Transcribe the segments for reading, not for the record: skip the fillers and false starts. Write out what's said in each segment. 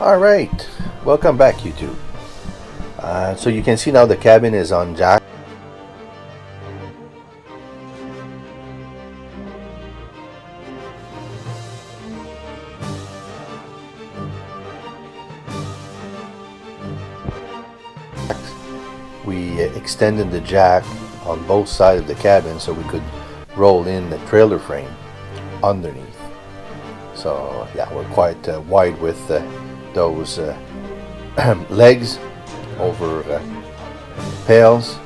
Alright, welcome back YouTube. So you can see now the cabin is on jack. We extended the jack on both sides of the cabin so we could roll in the trailer frame underneath. So yeah, we're quite wide with those legs over pails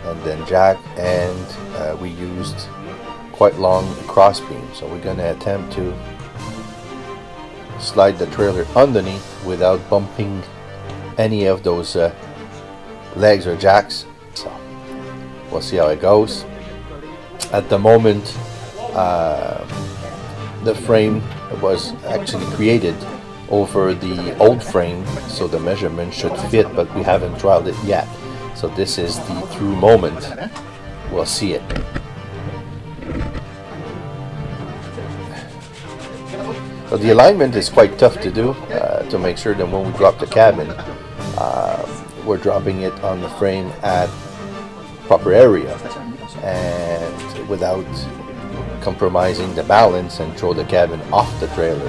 and then jack, and we used quite long cross beam. So we're going to attempt to slide the trailer underneath without bumping any of those legs or jacks. So we'll see how it goes. At the moment, the frame was actually created over the old frame, so the measurement should fit, but we haven't trialed it yet. So this is the through moment. We'll see it. So the alignment is quite tough to do, to make sure that when we drop the cabin, we're dropping it on the frame at proper area and without compromising the balance and throw the cabin off the trailer,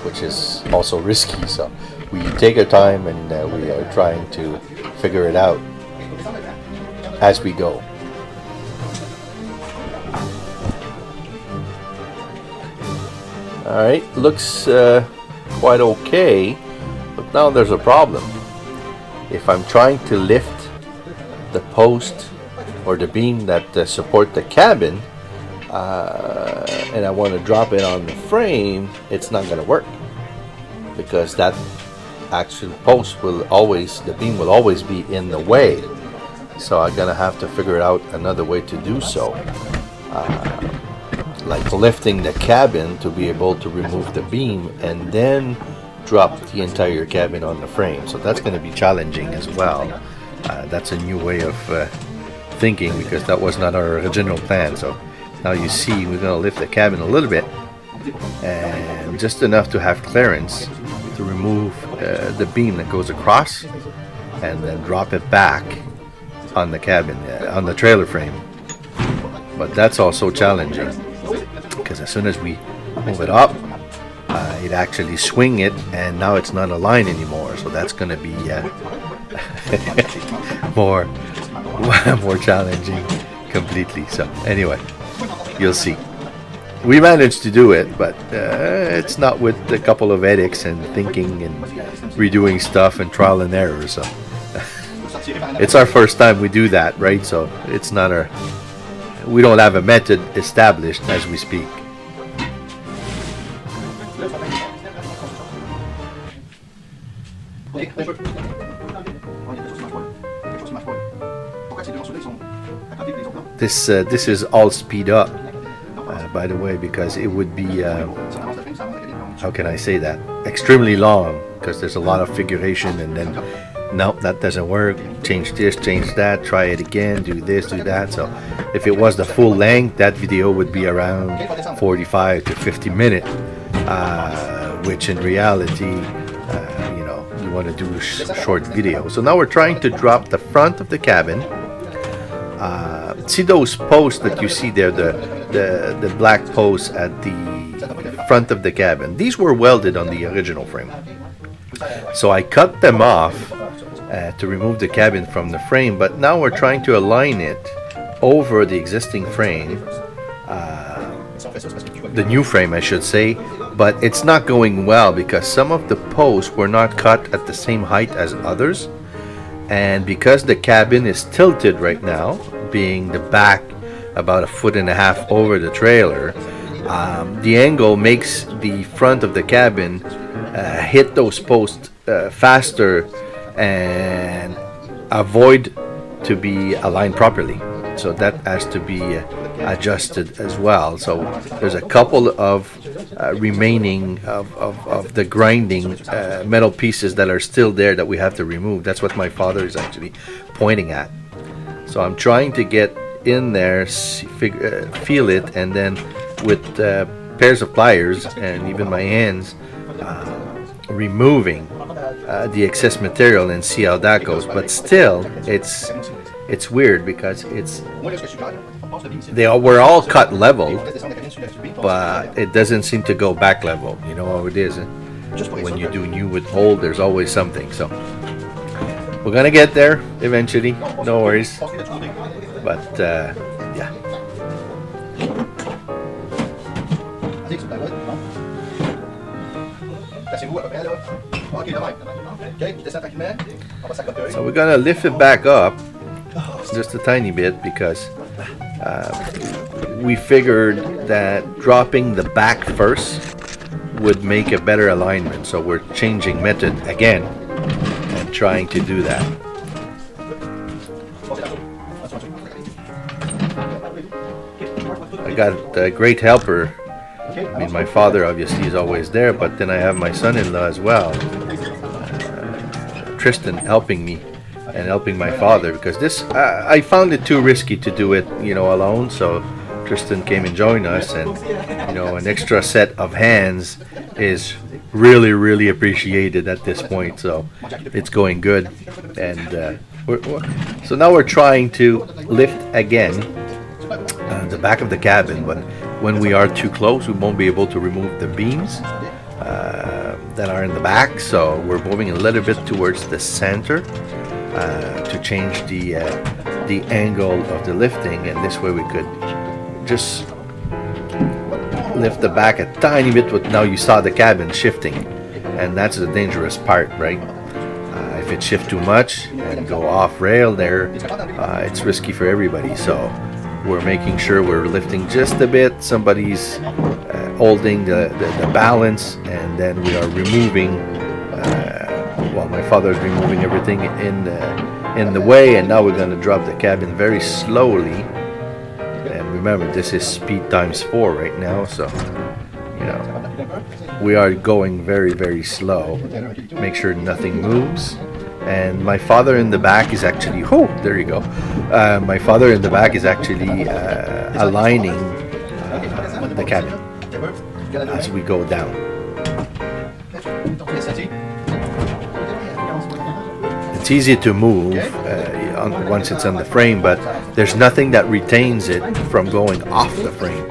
which is also risky. So we take our time and we are trying to figure it out as we go. Alright, looks quite okay, but now there's a problem. If I'm trying to lift the post or the beam that support the cabin, and I want to drop it on the frame, it's not going to work, because that actual post will always, the beam will always be in the way. So I'm going to have to figure out another way to do so, like lifting the cabin to be able to remove the beam and then drop the entire cabin on the frame. So that's going to be challenging as well. That's a new way of thinking, because that was not our original plan. So now you see we're going to lift the cabin a little bit, and just enough to have clearance to remove the beam that goes across, and then drop it back on the cabin, on the trailer frame. But that's also challenging, because as soon as we move it up, it actually swing it, and now it's not aligned anymore. So that's going to be more challenging completely. So anyway, you'll see. We managed to do it, but it's not with a couple of edits and thinking and redoing stuff and trial and error. So it's our first time we do that, right? So it's not we don't have a method established as we speak. This is all speed up, by the way, because it would be how can I say that, extremely long, because there's a lot of figuration, and then no, that doesn't work, change this, change that, try it again, do this, do that. So if it was the full length, that video would be around 45 to 50 minutes, which in reality, you want to do a short video. So now we're trying to drop the front of the cabin. See those posts that you see there, the black posts at the front of the cabin? These were welded on the original frame. So I cut them off to remove the cabin from the frame, but now we're trying to align it over the existing frame, the new frame I should say, but it's not going well because some of the posts were not cut at the same height as others, and because the cabin is tilted right now, being the back about 1.5 feet over the trailer, the angle makes the front of the cabin hit those posts faster and avoid to be aligned properly. So that has to be adjusted as well. So there's a couple of remaining of the grinding metal pieces that are still there that we have to remove. That's what my father is actually pointing at. So I'm trying to get in there, feel it, and then with pairs of pliers and even my hands, removing the excess material and see how that goes. But still, it's weird because we're all cut level, but it doesn't seem to go back level. You know how it is. When you do new with old, there's always something. So we're gonna get there eventually. No worries. But yeah. So we're gonna lift it back up just a tiny bit because we figured that dropping the back first would make a better alignment. So we're changing method again and trying to do that. I got a great helper. I mean, my father obviously is always there, but then I have my son-in-law as well, Tristan, helping me and helping my father, because this I found it too risky to do it, you know, alone. So Tristan came and joined us, and you know, an extra set of hands is really appreciated at this point. So it's going good, and so now we're trying to lift again the back of the cabin, but when we are too close, we won't be able to remove the beams that are in the back. So we're moving a little bit towards the center to change the angle of the lifting, and this way we could just lift the back a tiny bit. But now you saw the cabin shifting, and that's the dangerous part, right? If it shifts too much and go off rail there, it's risky for everybody. So we're making sure we're lifting just a bit. Somebody's holding the balance, and then we are removing. Well, my father is removing everything in the way, and now we're going to drop the cabin very slowly. And remember, this is speed times 4 right now, so you know we are going very slow. Make sure nothing moves. And my father in the back is actually, there you go. My father in the back is actually aligning the cabin as we go down. It's easy to move once it's on the frame, but there's nothing that retains it from going off the frame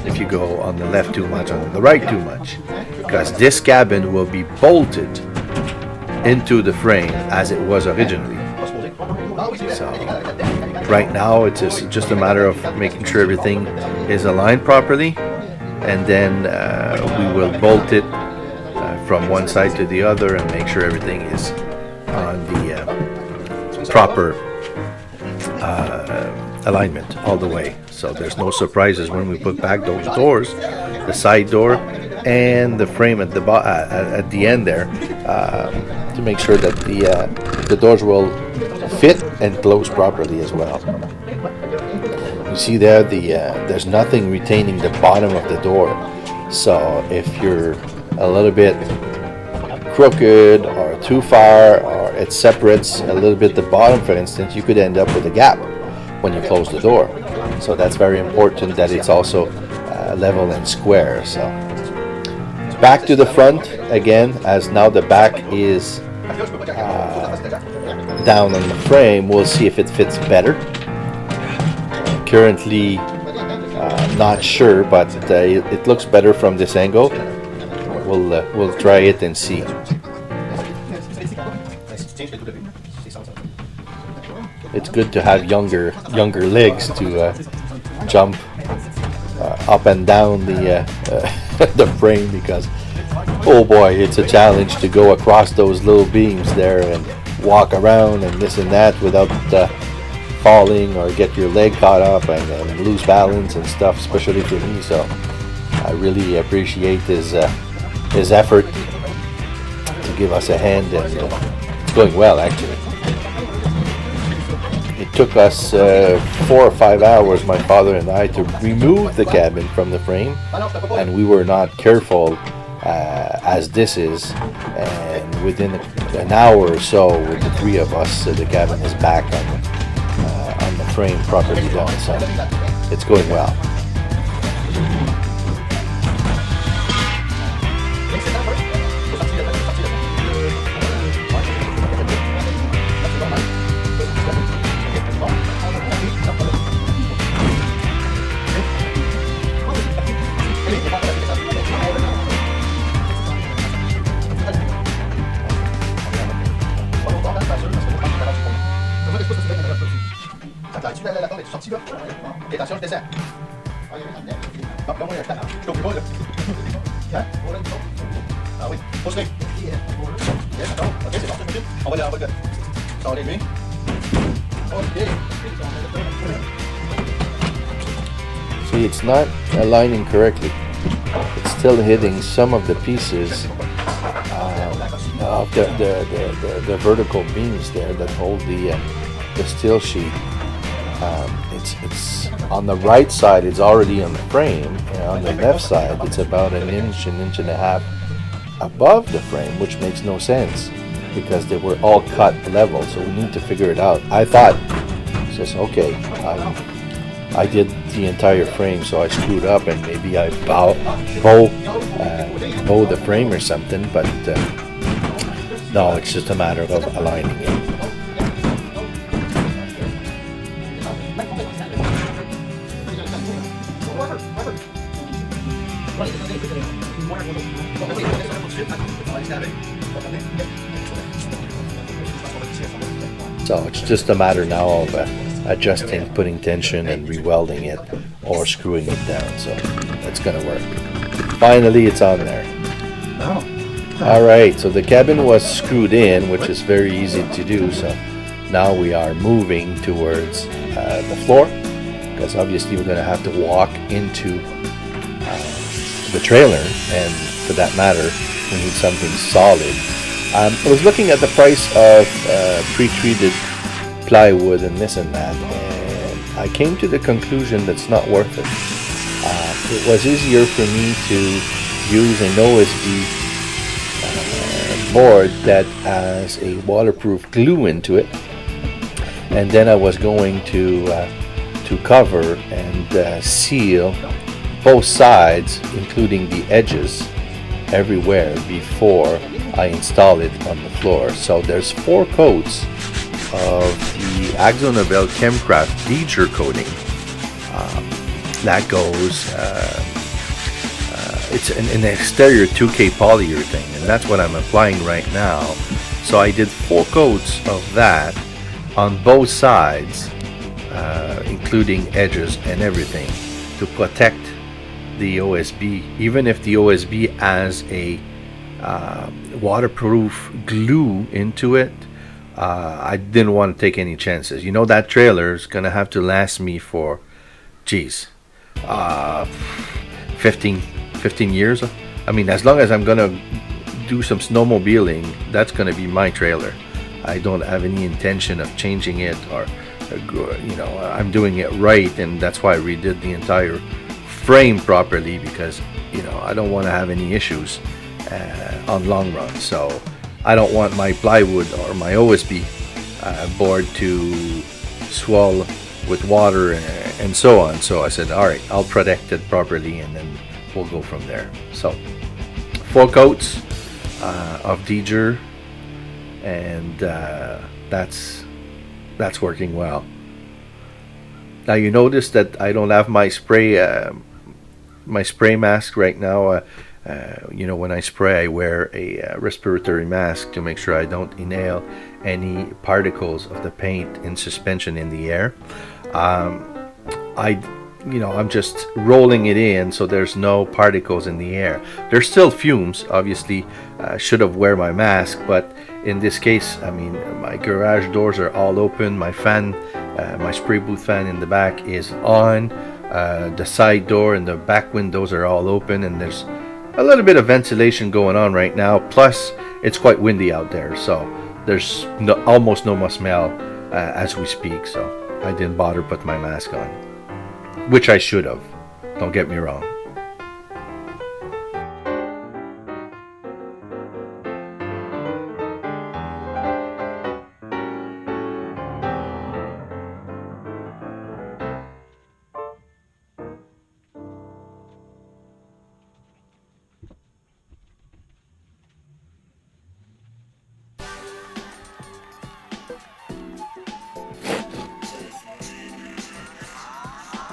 if you go on the left too much, on the right too much, because this cabin will be bolted into the frame as it was originally. So right now it's just a matter of making sure everything is aligned properly, and then we will bolt it from one side to the other and make sure everything is on the proper alignment all the way. So there's no surprises when we put back those doors, the side door and the frame at the end there, to make sure that the doors will fit and close properly as well. You see there, there's nothing retaining the bottom of the door. So if you're a little bit crooked or too far, or it separates a little bit the bottom, for instance, you could end up with a gap when you close the door. So that's very important that it's also level and square. So back to the front again, as now the back is down on the frame. We'll see if it fits better. Currently not sure, but it looks better from this angle. We'll try it and see. It's good to have younger legs to jump up and down the frame, because oh boy, it's a challenge to go across those little beams there and walk around and this and that without falling or get your leg caught up and lose balance and stuff, especially for me. So I really appreciate his effort to give us a hand, and it's going well actually. It took us 4 or 5 hours, my father and I, to remove the cabin from the frame, and we were not careful as this is, and within an hour or so, with the 3 of us, the cabin is back on the frame properly done. So it's going well. See, it's not aligning correctly. It's still hitting some of the pieces of the vertical beams there that hold the steel sheet. It's on the right side, it's already on the frame, and on the left side it's about an inch and a half above the frame, which makes no sense because they were all cut level, so we need to figure it out. I thought, just okay, I did the entire frame, so I screwed up and maybe I bow the frame or something, but no, it's just a matter of aligning it. So it's just a matter now of adjusting, putting tension and rewelding it or screwing it down. So that's gonna work. Finally, it's on there. All right, so the cabin was screwed in, which is very easy to do. So now we are moving towards the floor, because obviously we're gonna have to walk into the trailer, and for that matter, we need something solid. I was looking at the price of pre-treated plywood and this and that, and I came to the conclusion that's not worth it. It was easier for me to use an OSB board that has a waterproof glue into it, and then I was going to cover and seal both sides, including the edges, everywhere before I install it on the floor. So there's 4 coats of the AkzoNobel Chemcraft Deger coating that goes. It's an exterior 2K polyurethane, and that's what I'm applying right now. So I did 4 coats of that on both sides, including edges and everything, to protect the OSB. Even if the OSB has a waterproof glue into it, I didn't want to take any chances. You know, that trailer is gonna have to last me for 15 years. I mean, as long as I'm gonna do some snowmobiling, that's gonna be my trailer. I don't have any intention of changing it, or you know, I'm doing it right, and that's why I redid the entire frame properly, because you know, I don't want to have any issues on long run. So I don't want my plywood or my OSB board to swell with water and so on. So I said, all right, I'll protect it properly, and then we'll go from there. So 4 coats of Deger, and that's working well. Now you notice that I don't have my spray mask right now. You know, when I spray, I wear a respiratory mask to make sure I don't inhale any particles of the paint in suspension in the air. I'm just rolling it in so there's no particles in the air. There's still fumes, obviously. I should have wear my mask, but in this case, I mean, my garage doors are all open. My fan, my spray booth fan in the back is on. The side door and the back windows are all open, and there's a little bit of ventilation going on right now. Plus, it's quite windy out there, so there's almost no more smell as we speak. So I didn't bother put my mask on, which I should have. Don't get me wrong.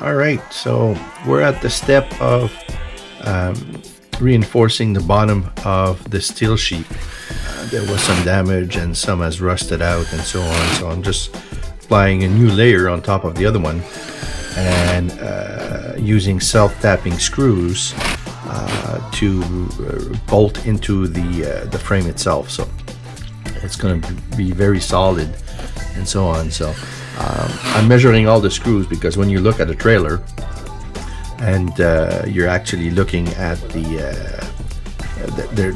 All right, so we're at the step of reinforcing the bottom of the steel sheet. There was some damage and some has rusted out and so on, so I'm just applying a new layer on top of the other one. and using self-tapping screws to bolt into the frame itself. So it's going to be very solid and so on. So I'm measuring all the screws because when you look at a trailer and you're actually looking at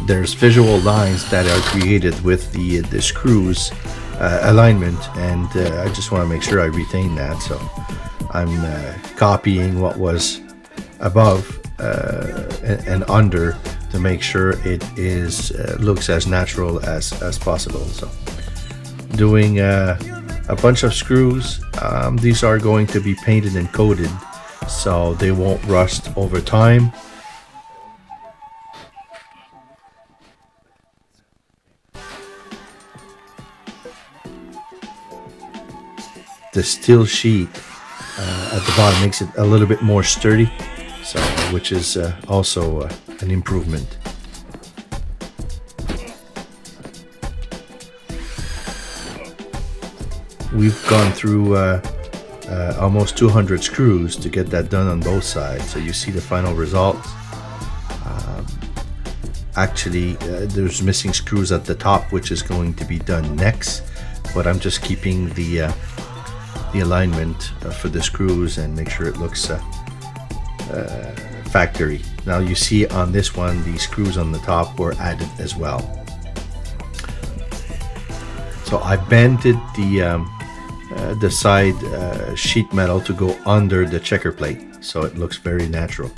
there's visual lines that are created with the screws alignment, and I just want to make sure I retain that. So I'm copying what was above and under to make sure it is looks as natural as possible. So doing a bunch of screws. These are going to be painted and coated so they won't rust over time. The steel sheet at the bottom makes it a little bit more sturdy, so which is also an improvement. We've gone through almost 200 screws to get that done on both sides, so you see the final result. Actually, there's missing screws at the top, which is going to be done next, but I'm just keeping the alignment for the screws and make sure it looks factory. Now you see on this one, the screws on the top were added as well. So I bended the side sheet metal to go under the checker plate, so it looks very natural.